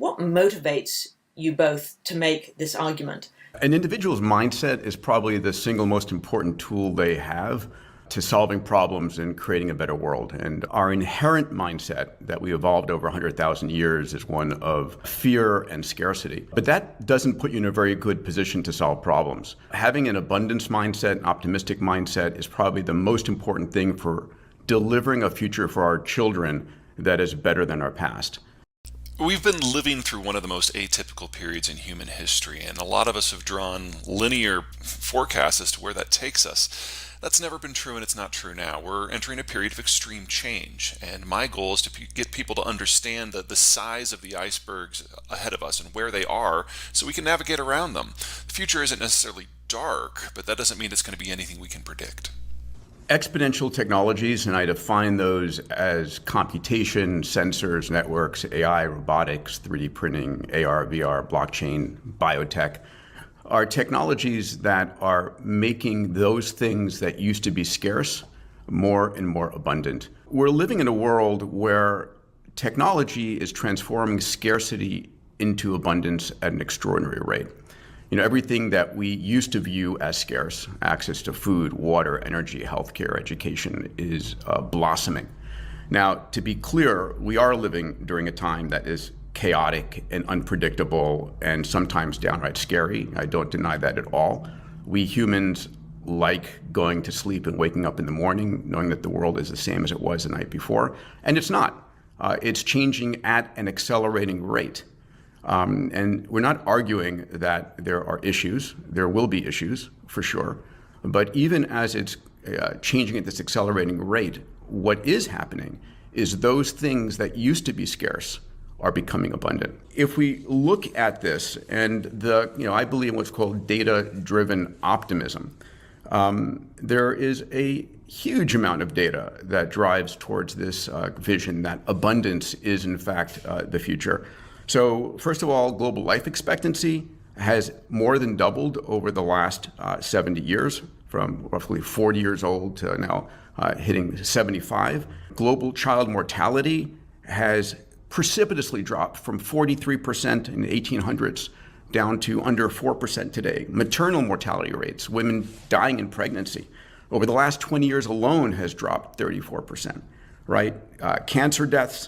What motivates you both to make this argument? An individual's mindset is probably the single most important tool they have to solving problems and creating a better world. And our inherent mindset that we evolved over 100,000 years is one of fear and scarcity. But that doesn't put you in a very good position to solve problems. Having an abundance mindset, an optimistic mindset is probably the most important thing for delivering a future for our children that is better than our past. We've been living through one of the most atypical periods in human history, and a lot of us have drawn linear forecasts as to where that takes us. That's never been true, and it's not true now. We're entering a period of extreme change, and my goal is to get people to understand the size of the icebergs ahead of us and where they are so we can navigate around them. The future isn't necessarily dark, but that doesn't mean it's going to be anything we can predict. Exponential technologies, and I define those as computation, sensors, networks, AI, robotics, 3D printing, AR, VR, blockchain, biotech, are technologies that are making those things that used to be scarce more and more abundant. We're living in a world where technology is transforming scarcity into abundance at an extraordinary rate. Everything that we used to view as scarce, access to food, water, energy, healthcare, education, is blossoming. Now, to be clear, we are living during a time that is chaotic and unpredictable and sometimes downright scary. I don't deny that at all. We humans like going to sleep and waking up in the morning knowing that the world is the same as it was the night before, and it's not. It's changing at an accelerating rate. And we're not arguing that there are issues. There will be issues, for sure. But even as it's changing at this accelerating rate, what is happening is those things that used to be scarce are becoming abundant. If we look at this, and I believe in what's called data-driven optimism, there is a huge amount of data that drives towards this vision that abundance is, in fact, the future. So first of all, global life expectancy has more than doubled over the last 70 years, from roughly 40 years old to now hitting 75. Global child mortality has precipitously dropped from 43% in the 1800s down to under 4% today. Maternal mortality rates, women dying in pregnancy, over the last 20 years alone has dropped 34%, right? Cancer deaths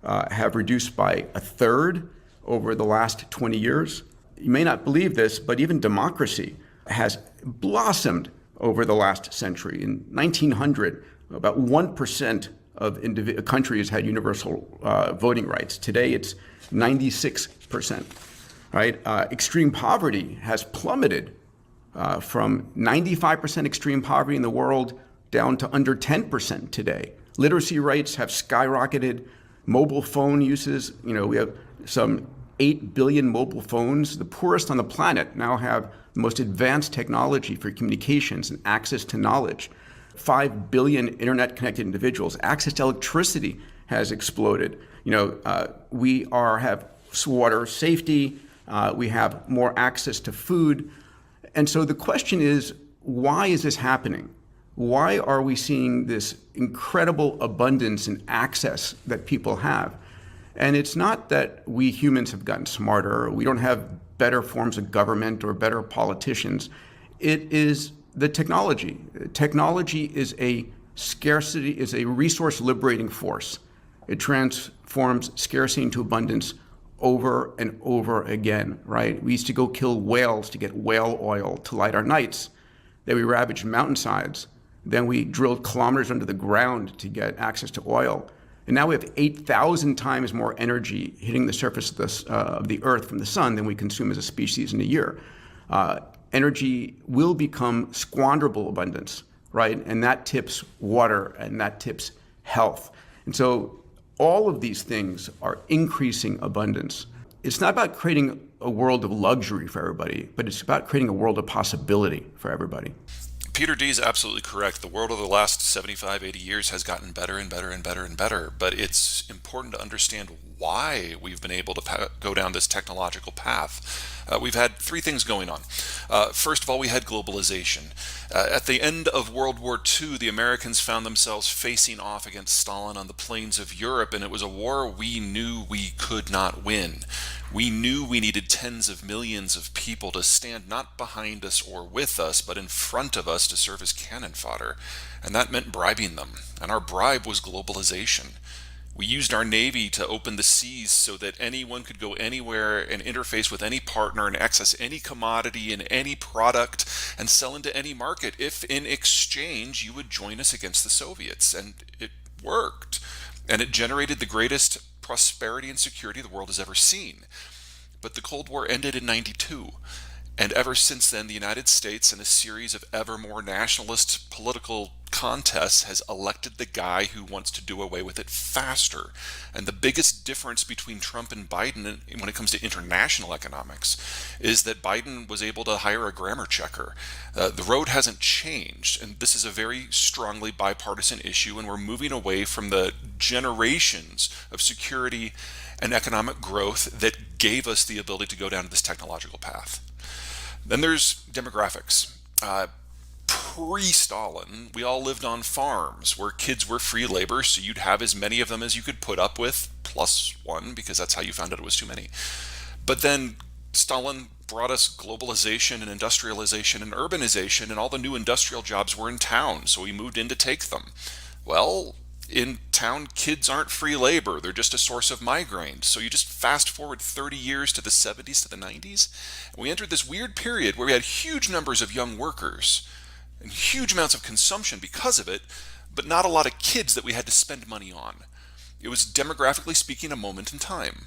have reduced by a third over the last 20 years. You may not believe this, but even democracy has blossomed over the last century. In 1900, about 1% of countries had universal voting rights. Today, it's 96%. Right? Extreme poverty has plummeted from 95% extreme poverty in the world down to under 10% today. Literacy rates have skyrocketed. Mobile phone uses, we have some 8 billion mobile phones. The poorest on the planet now have the most advanced technology for communications and access to knowledge. 5 billion internet-connected individuals. Access to electricity has exploded. We have water safety. We have more access to food. And so the question is, why is this happening? Why are we seeing this incredible abundance and access that people have? And it's not that we humans have gotten smarter. We don't have better forms of government or better politicians. It is the technology. Technology is a resource liberating force. It transforms scarcity into abundance over and over again, right? We used to go kill whales to get whale oil to light our nights. Then we ravaged mountainsides. Then we drilled kilometers under the ground to get access to oil. And now we have 8,000 times more energy hitting the surface of the Earth from the sun than we consume as a species in a year. Energy will become squanderable abundance, right? And that tips water and that tips health. And so all of these things are increasing abundance. It's not about creating a world of luxury for everybody, but it's about creating a world of possibility for everybody. Peter D is absolutely correct. The world of the last 75, 80 years has gotten better and better and better and better, but it's important to understand why we've been able to go down this technological path. We've had three things going on. First of all, we had globalization. At the end of World War II, the Americans found themselves facing off against Stalin on the plains of Europe, and it was a war we knew we could not win. We knew we needed tens of millions of people to stand not behind us or with us, but in front of us to serve as cannon fodder. And that meant bribing them. And our bribe was globalization. We used our Navy to open the seas so that anyone could go anywhere and interface with any partner and access any commodity and any product and sell into any market if in exchange you would join us against the Soviets. And it worked. And it generated the greatest prosperity and security the world has ever seen. But the Cold War ended in 92. And ever since then, the United States, in a series of ever more nationalist political contests, has elected the guy who wants to do away with it faster. And the biggest difference between Trump and Biden when it comes to international economics is that Biden was able to hire a grammar checker. The road hasn't changed, and this is a very strongly bipartisan issue, and we're moving away from the generations of security and economic growth that gave us the ability to go down this technological path. Then there's demographics. Pre-Stalin, we all lived on farms where kids were free labor, so you'd have as many of them as you could put up with, plus one, because that's how you found out it was too many. But then Stalin brought us globalization and industrialization and urbanization, and all the new industrial jobs were in town, so we moved in to take them. Well, in town, kids aren't free labor. They're just a source of migraine. So you just fast forward 30 years to the 70s to the 90s, and we entered this weird period where we had huge numbers of young workers and huge amounts of consumption because of it, but not a lot of kids that we had to spend money on. It was, demographically speaking, a moment in time.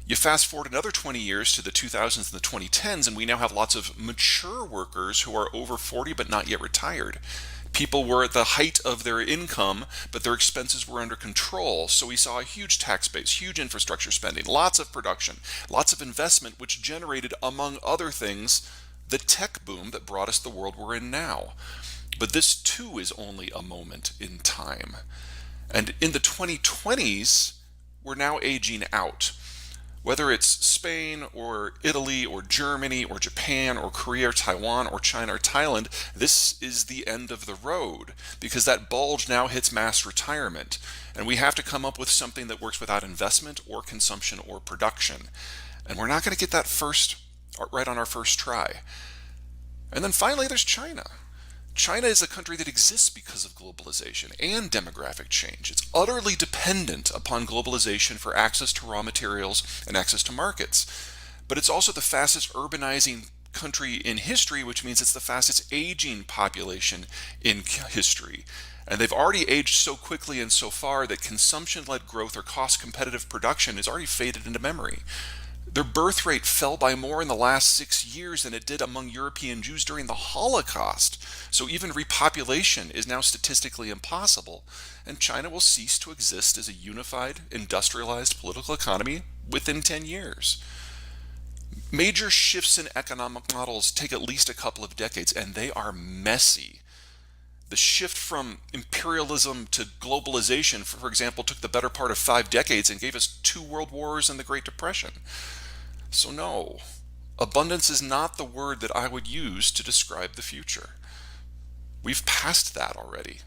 You fast forward another 20 years to the 2000s and the 2010s, and we now have lots of mature workers who are over 40 but not yet retired. People were at the height of their income, but their expenses were under control. So we saw a huge tax base, huge infrastructure spending, lots of production, lots of investment, which generated, among other things, the tech boom that brought us the world we're in now. But this too is only a moment in time. And in the 2020s, we're now aging out. Whether it's Spain or Italy or Germany or Japan or Korea or Taiwan or China or Thailand, this is the end of the road because that bulge now hits mass retirement. And we have to come up with something that works without investment or consumption or production. And we're not going to get that right on our first try. And then finally, there's China. China is a country that exists because of globalization and demographic change. It's utterly dependent upon globalization for access to raw materials and access to markets. But it's also the fastest urbanizing country in history, which means it's the fastest aging population in history. And they've already aged so quickly and so far that consumption-led growth or cost-competitive production is already faded into memory. Their birth rate fell by more in the last 6 years than it did among European Jews during the Holocaust. So even repopulation is now statistically impossible, and China will cease to exist as a unified, industrialized political economy within 10 years. Major shifts in economic models take at least a couple of decades, and they are messy. The shift from imperialism to globalization, for example, took the better part of 5 decades and gave us 2 world wars and the Great Depression. So no, abundance is not the word that I would use to describe the future. We've passed that already.